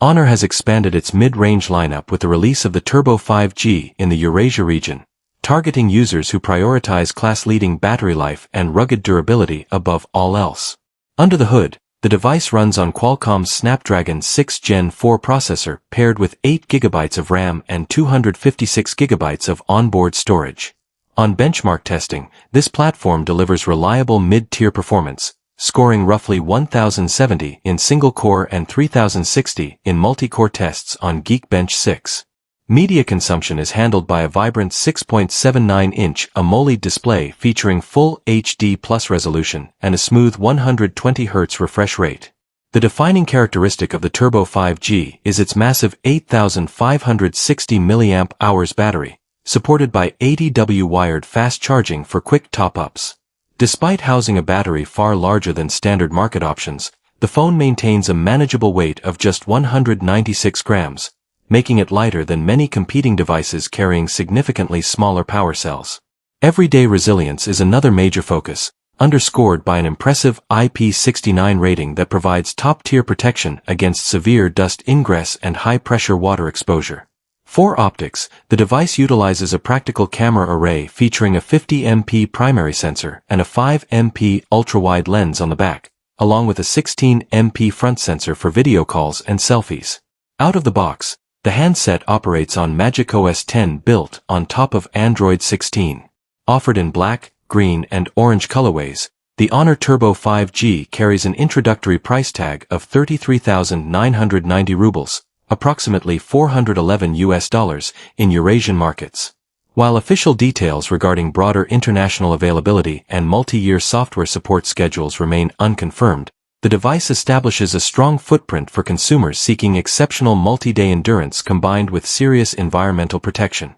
Honor has expanded its mid-range lineup with the release of the Turbo 5G in the Eurasia region, targeting users who prioritize class-leading battery life and rugged durability above all else. Under the hood, the device runs on Qualcomm's Snapdragon 6 Gen 4 processor paired with 8 GB of RAM and 256 GB of onboard storage. On benchmark testing, this platform delivers reliable mid-tier performance, scoring roughly 1070 in single-core and 3060 in multi-core tests on Geekbench 6. Media consumption is handled by a vibrant 6.79-inch AMOLED display featuring full HD plus resolution and a smooth 120 Hz refresh rate. The defining characteristic of the Turbo 5G is its massive 8,560 mAh battery, supported by 80W wired fast charging for quick top-ups. Despite housing a battery far larger than standard market options, the phone maintains a manageable weight of just 196 grams, making it lighter than many competing devices carrying significantly smaller power cells. Everyday resilience is another major focus, underscored by an impressive IP69 rating that provides top-tier protection against severe dust ingress and high-pressure water exposure. For optics, the device utilizes a practical camera array featuring a 50MP primary sensor and a 5MP ultrawide lens on the back, along with a 16MP front sensor for video calls and selfies. Out of the box, the handset operates on MagicOS 10 built on top of Android 16. Offered in black, green, and orange colorways, the Honor Turbo 5G carries an introductory price tag of 33,990 rubles, approximately $411 in Eurasian markets. While official details regarding broader international availability and multi-year software support schedules remain unconfirmed, the device establishes a strong footprint for consumers seeking exceptional multi-day endurance combined with serious environmental protection.